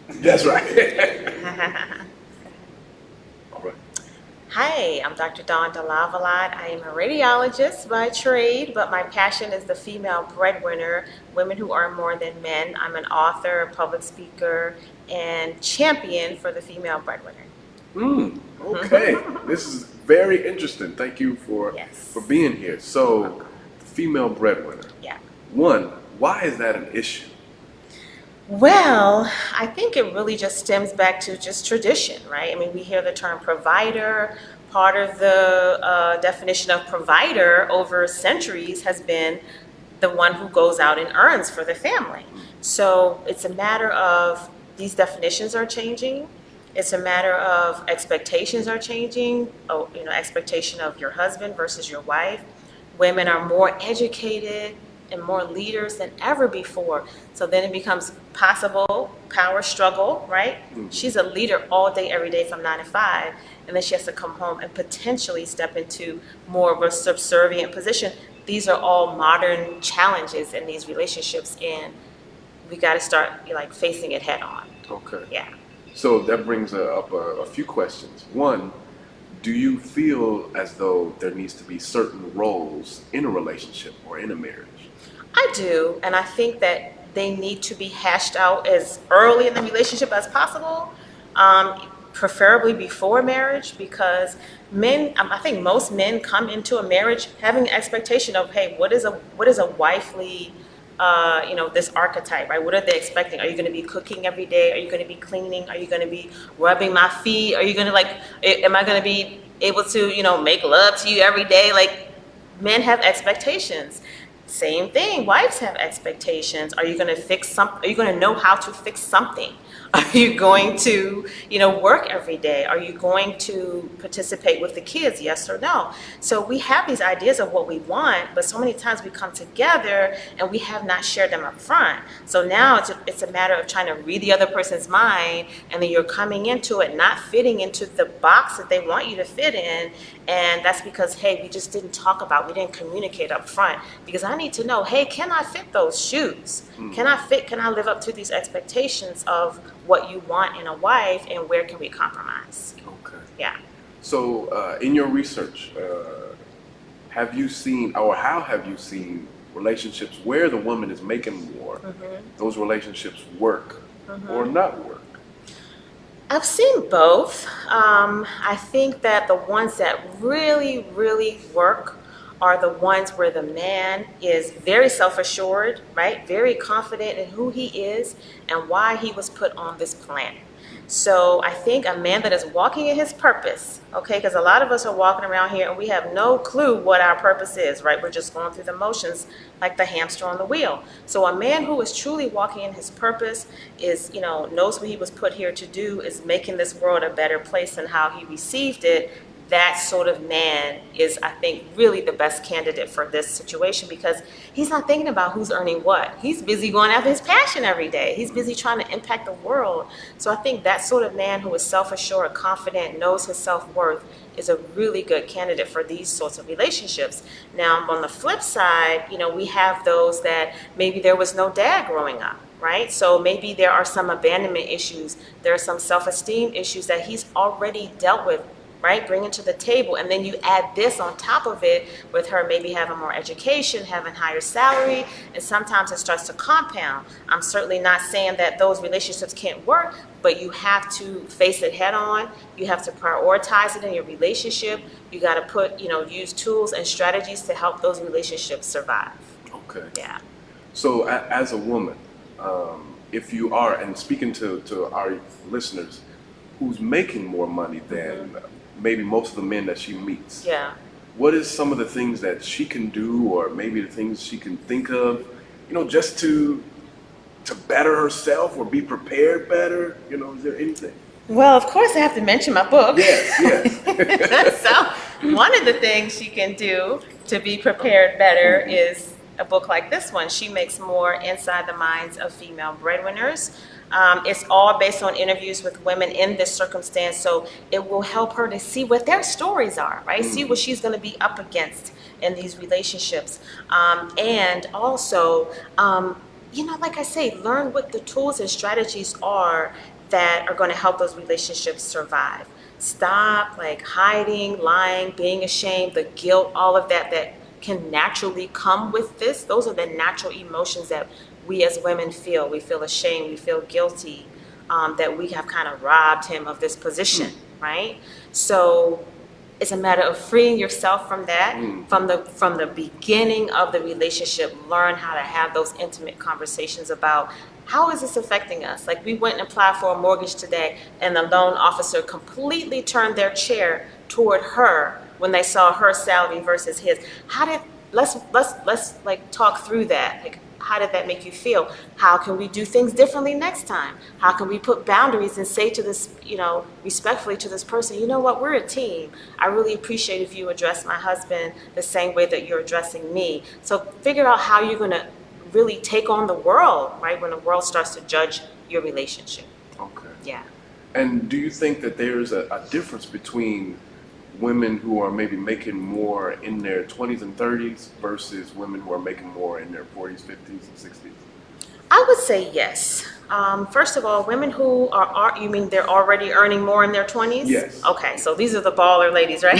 That's right. All right. Hi, I'm Dr. Dawn DeLavalade. I am a radiologist by trade, but my passion is the female breadwinner, women who earn more than men. I'm an author, public speaker, and champion for the female breadwinner. Okay. This is very interesting. Thank you for Yes. being here. So, the female breadwinner. Yeah. One, why is that an issue? Well, I think it really just stems back to just tradition, right? I mean, we hear the term provider. Part of the definition of provider over centuries has been the one who goes out and earns for the family. So it's a matter of these definitions are changing. It's a matter of expectations are changing. Oh, expectation of your husband versus your wife. Women are more educated and more leaders than ever before. So then it becomes possible power struggle, right? She's a leader all day, every day from 9 to 5, and then she has to come home and potentially step into more of a subservient position. These are all modern challenges in these relationships, and we got to start like facing it head on. Okay. Yeah. So, that brings up a few questions. One, do you feel as though there needs to be certain roles in a relationship or in a marriage? I do, and I think that they need to be hashed out as early in the relationship as possible, preferably before marriage, because men, I think most men come into a marriage having an expectation of, hey, what is a wifely, this archetype, right? What are they expecting? Are you going to be cooking every day? Are you going to be cleaning? Are you going to be rubbing my feet? Are you going to am I going to be able to, make love to you every day? Like, men have expectations. Same thing, wives have expectations. Are you going to fix something? Are you going to know how to fix something? Are you going to, work every day? Are you going to participate with the kids? Yes or no? So we have these ideas of what we want, but so many times we come together and we have not shared them up front. So now it's a matter of trying to read the other person's mind, and then you're coming into it not fitting into the box that they want you to fit in. And that's because, hey, we just didn't talk about, we didn't communicate up front. Because I need to know, hey, can I fit those shoes? Can I live up to these expectations of what you want in a wife, and where can we compromise? Okay. Yeah. So, in your research, have you seen, or how have you seen relationships where the woman is making more, those relationships work or not work? I've seen both. I think that the ones that really, really work are the ones where the man is very self-assured, right? Very confident in who he is and why he was put on this planet. So I think a man that is walking in his purpose, okay, because a lot of us are walking around here and we have no clue what our purpose is, right? We're just going through the motions like the hamster on the wheel. So a man who is truly walking in his purpose is, knows what he was put here to do, is making this world a better place than how he received it. That sort of man is, I think, really the best candidate for this situation, because he's not thinking about who's earning what. He's busy going after his passion every day. He's busy trying to impact the world. So I think that sort of man who is self-assured, confident, knows his self-worth is a really good candidate for these sorts of relationships. Now, on the flip side, we have those that maybe there was no dad growing up, right? So maybe there are some abandonment issues. There are some self-esteem issues that he's already dealt with, right? Bringing to the table. And then you add this on top of it with her maybe having more education, having higher salary, and sometimes it starts to compound. I'm certainly not saying that those relationships can't work, but you have to face it head on. You have to prioritize it in your relationship. You got to use tools and strategies to help those relationships survive. Okay. Yeah. So, as a woman, if you are, and speaking to our listeners, who's making more money than maybe most of the men that she meets. Yeah. What is some of the things that she can do, or maybe the things she can think of, just to better herself or be prepared better? Is there anything? Well, of course, I have to mention my book. Yes. So, one of the things she can do to be prepared better is a book like this one. She Makes More: Inside the Minds of Female Breadwinners. It's all based on interviews with women in this circumstance, so it will help her to see what their stories are, right? See what she's going to be up against in these relationships. And also, like I say, learn what the tools and strategies are that are going to help those relationships survive. Stop like hiding, lying, being ashamed, the guilt, all of that can naturally come with this. Those are the natural emotions that we as women feel. We feel ashamed, we feel guilty, that we have kind of robbed him of this position, right? So it's a matter of freeing yourself from that, from the beginning of the relationship. Learn how to have those intimate conversations about how is this affecting us. Like we went and applied for a mortgage today, and the loan officer completely turned their chair toward her when they saw her salary versus his. Let's like talk through that. Like, how did that make you feel? How can we do things differently next time? How can we put boundaries and say to this, respectfully to this person, you know what, we're a team. I really appreciate if you address my husband the same way that you're addressing me. So figure out how you're going to really take on the world, right? When the world starts to judge your relationship. Okay. Yeah. And do you think that there's a difference between women who are maybe making more in their 20s and 30s versus women who are making more in their 40s, 50s, and 60s? I would say yes. First of all, women who you mean they're already earning more in their 20s? Yes. Okay, so these are the baller ladies, right?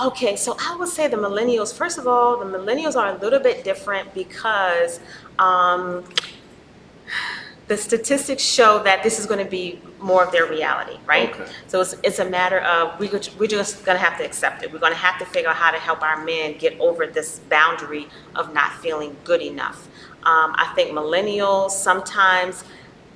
Okay, so I would say the millennials, first of all, the millennials are a little bit different because the statistics show that this is going to be more of their reality, right? Okay. So it's a matter of we're just going to have to accept it. We're going to have to figure out how to help our men get over this boundary of not feeling good enough. I think millennials sometimes,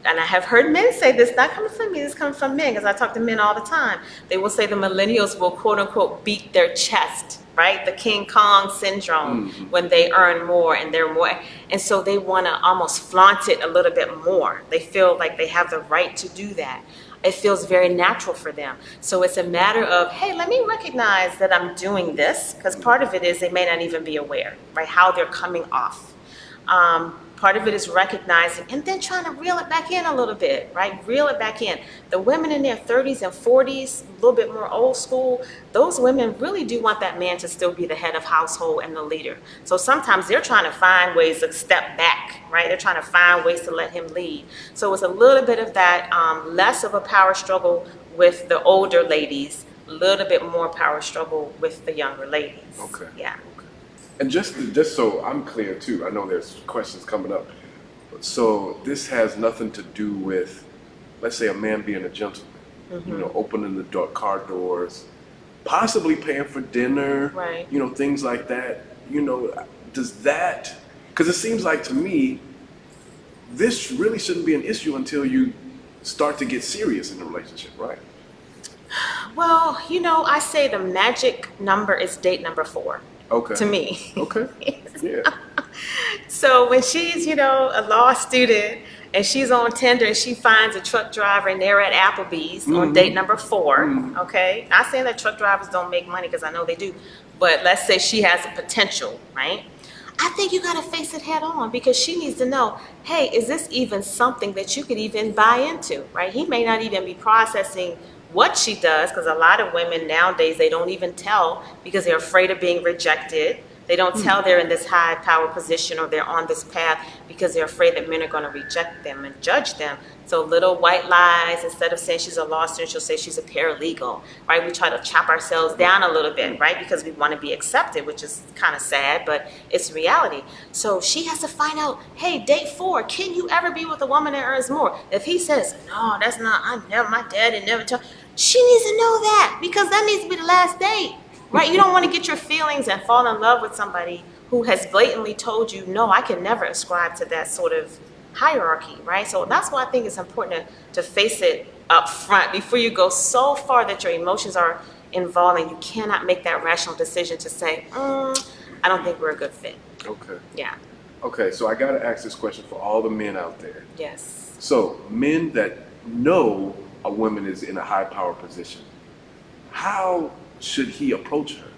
and I have heard men say this, not coming from me, this coming from men, because I talk to men all the time. They will say the millennials will quote unquote beat their chest, right? The King Kong syndrome, when they earn more and they're more. And so they want to almost flaunt it a little bit more. They feel like they have the right to do that. It feels very natural for them. So it's a matter of, hey, let me recognize that I'm doing this, because part of it is they may not even be aware, right? How they're coming off. Part of it is recognizing and then trying to reel it back in a little bit, right? Reel it back in. The women in their 30s and 40s, a little bit more old school, those women really do want that man to still be the head of household and the leader. So sometimes they're trying to find ways to step back, right? They're trying to find ways to let him lead. So it's a little bit of that, less of a power struggle with the older ladies, a little bit more power struggle with the younger ladies. Okay. Yeah. And just so I'm clear too, I know there's questions coming up. So this has nothing to do with, let's say, a man being a gentleman, opening the car doors, possibly paying for dinner, right? Things like that. Does that? Because it seems like to me, this really shouldn't be an issue until you start to get serious in the relationship, right? Well, I say the magic number is date number 4. Okay. To me. Okay. Yeah. So when she's, a law student and she's on Tinder and she finds a truck driver and they're at Applebee's on date number 4, okay? Not saying that truck drivers don't make money, because I know they do, but let's say she has a potential, right? I think you got to face it head on, because she needs to know, hey, is this even something that you could even buy into, right? He may not even be processing what she does, because a lot of women nowadays, they don't even tell because they're afraid of being rejected. They don't tell they're in this high power position or they're on this path because they're afraid that men are going to reject them and judge them. So little white lies, instead of saying she's a law student, she'll say she's a paralegal, right? We try to chop ourselves down a little bit, right? Because we want to be accepted, which is kind of sad, but it's reality. So she has to find out, hey, date 4, can you ever be with a woman that earns more? If he says, no, that's not, my dad had never told, she needs to know that, because that needs to be the last date. Right? You don't want to get your feelings and fall in love with somebody who has blatantly told you, no, I can never ascribe to that sort of hierarchy, right? So that's why I think it's important to face it up front before you go so far that your emotions are involved and you cannot make that rational decision to say, I don't think we're a good fit. Okay. Yeah. Okay, so I got to ask this question for all the men out there. Yes. So men that know a woman is in a high power position, how should he approach her?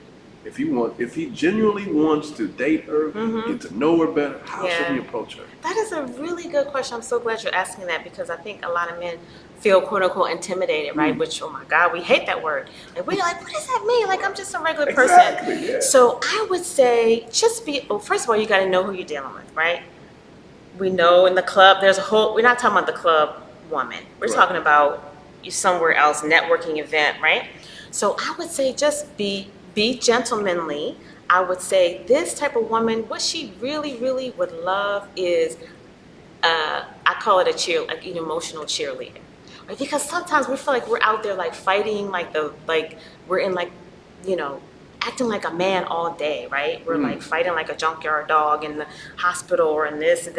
if he genuinely wants to date her, get to know her better, how should he approach her? That is a really good question. I'm so glad you're asking that, because I think a lot of men feel quote unquote intimidated, right? Which, oh my God, we hate that word. Like, we're like, what does that mean? Like, I'm just a regular person. Exactly, yeah. So I would say well, first of all, you got to know who you're dealing with, right? We know in the club, we're not talking about the club woman. We're talking about you somewhere else, networking event, right? So I would say just be gentlemanly. I would say this type of woman, what she really, really would love is, I call it like an emotional cheerleader. Right? Because sometimes we feel like we're out there like fighting, like we're in like, acting like a man all day, right? We're like fighting like a junkyard dog in the hospital or in this. And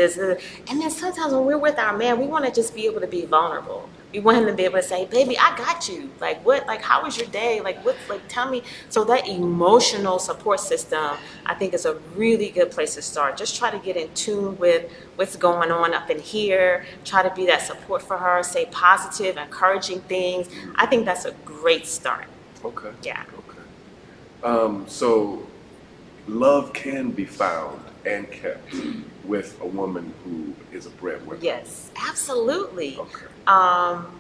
then sometimes when we're with our man, we want to just be able to be vulnerable. We want him to be able to say, baby, I got you. Like, what, like, how was your day? Like, what, like, tell me. So that emotional support system, I think, is a really good place to start. Just try to get in tune with what's going on up in here. Try to be that support for her. Say positive, encouraging things. I think that's a great start. Okay. Yeah. Okay. So love can be found and kept with a woman who is a breadwinner. Yes, absolutely. Okay.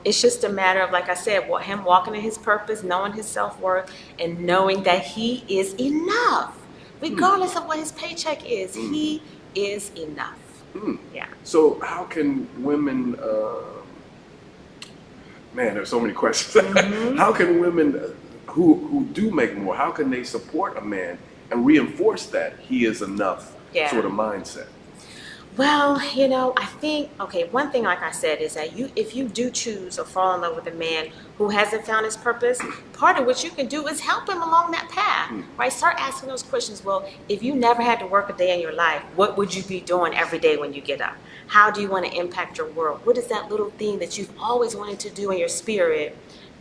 It's just a matter of, like I said, him walking in his purpose, knowing his self-worth, and knowing that he is enough, regardless of what his paycheck is. He is enough. Yeah. So how can women, man, there's so many questions. How can women who do make more, how can they support a man and reinforce that he is enough sort of mindset? Well, I think, one thing, like I said, is that if you do choose or fall in love with a man who hasn't found his purpose, part of what you can do is help him along that path, right? Start asking those questions. Well, if you never had to work a day in your life, what would you be doing every day when you get up? How do you want to impact your world? What is that little thing that you've always wanted to do in your spirit?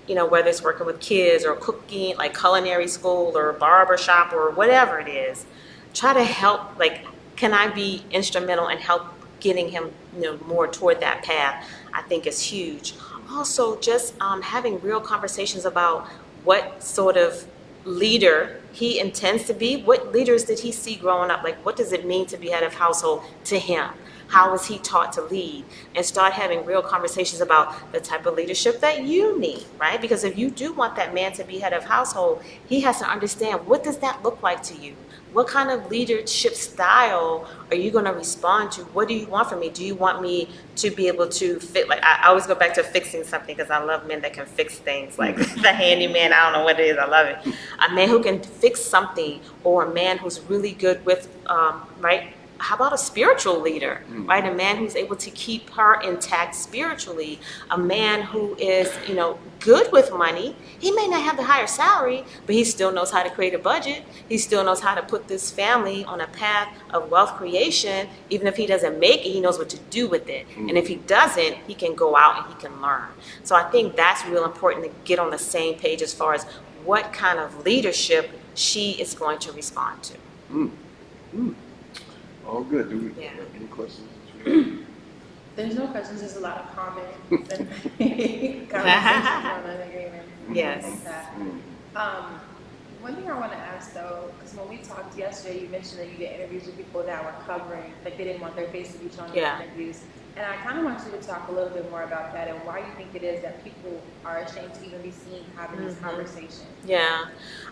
Whether it's working with kids or cooking, like culinary school or barber shop or whatever it is, try to help, can I be instrumental in help getting him, more toward that path? I think is huge. Also, just having real conversations about what sort of leader he intends to be. What leaders did he see growing up? Like, what does it mean to be head of household to him? How was he taught to lead? And start having real conversations about the type of leadership that you need, right? Because if you do want that man to be head of household, he has to understand, what does that look like to you? What kind of leadership style are you going to respond to? What do you want from me? Do you want me to be able to fit? Like, I always go back to fixing something, because I love men that can fix things, like the handyman. I don't know what it is. I love it. A man who can fix something, or a man who's really good with, right? How about a spiritual leader, right? A man who's able to keep her intact spiritually. A man who is, good with money. He may not have the higher salary, but he still knows how to create a budget. He still knows how to put this family on a path of wealth creation. Even if he doesn't make it, he knows what to do with it. And if he doesn't, he can go out and he can learn. So I think that's real important, to get on the same page as far as what kind of leadership she is going to respond to. All good. Do we have any questions? There's no questions, there's a lot of comments and conversations on an agreement. Yes. One thing I want to ask though, because when we talked yesterday, you mentioned that you did interviews with people that were covering, like they didn't want their face to be shown in interviews. And I kind of want you to talk a little bit more about that and why you think it is that people are ashamed to even be seen having these conversations. Yeah.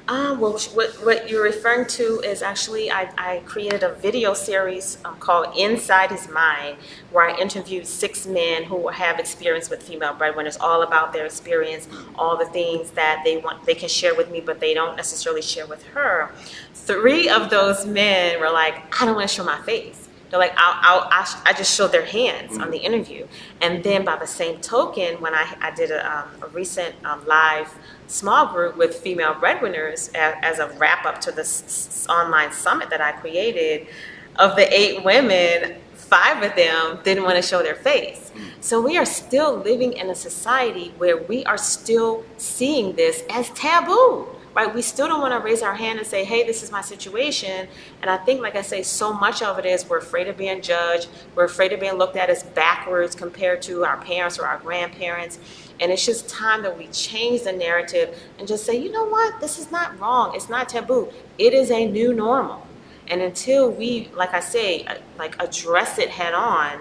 Well, what you're referring to is actually, I created a video series called Inside His Mind, where I interviewed 6 men who have experience with female breadwinners, all about their experience, all the things that they can share with me, but they don't necessarily share with her. 3 of those men were like, I don't want to show my face. They're like, I just showed their hands on the interview. And then by the same token, when I did a recent live small group with female breadwinners as a wrap up to this online summit that I created, of the 8 women, 5 of them didn't want to show their face. So we are still living in a society where we are still seeing this as taboo. right? We still don't want to raise our hand and say, hey, this is my situation. And I think, like I say, so much of it is we're afraid of being judged. We're afraid of being looked at as backwards compared to our parents or our grandparents. And it's just time that we change the narrative and just say, you know what, this is not wrong. It's not taboo. It is a new normal. And until we, like I say, like address it head on,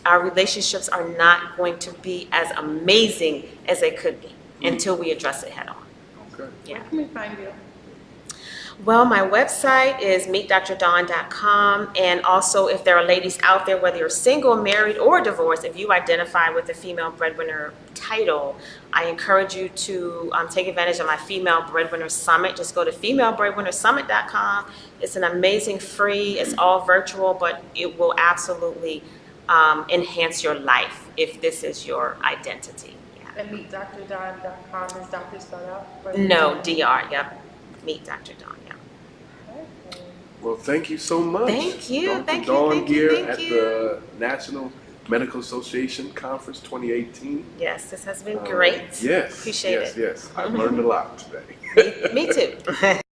our relationships are not going to be as amazing as they could be until we address it head on. Okay. Yeah. Where can we find you? Well, my website is meetdrdawn.com, and also if there are ladies out there, whether you're single, married, or divorced, if you identify with the female breadwinner title, I encourage you to take advantage of my Female Breadwinner Summit. Just go to femalebreadwinnersummit.com. It's an amazing free, it's all virtual, but it will absolutely enhance your life if this is your identity. Yeah. And meetdrdawn.com is doctor spelled out? No, DR, yep. Meet Dr. Dawn, yeah. Okay. Well, thank you so much. Thank you, Dr. thank you, Dawn thank you, Gear thank at you. the National Medical Association Conference 2018. Yes, this has been great. Yes. Appreciate it. Yes. I learned a lot today. Me too.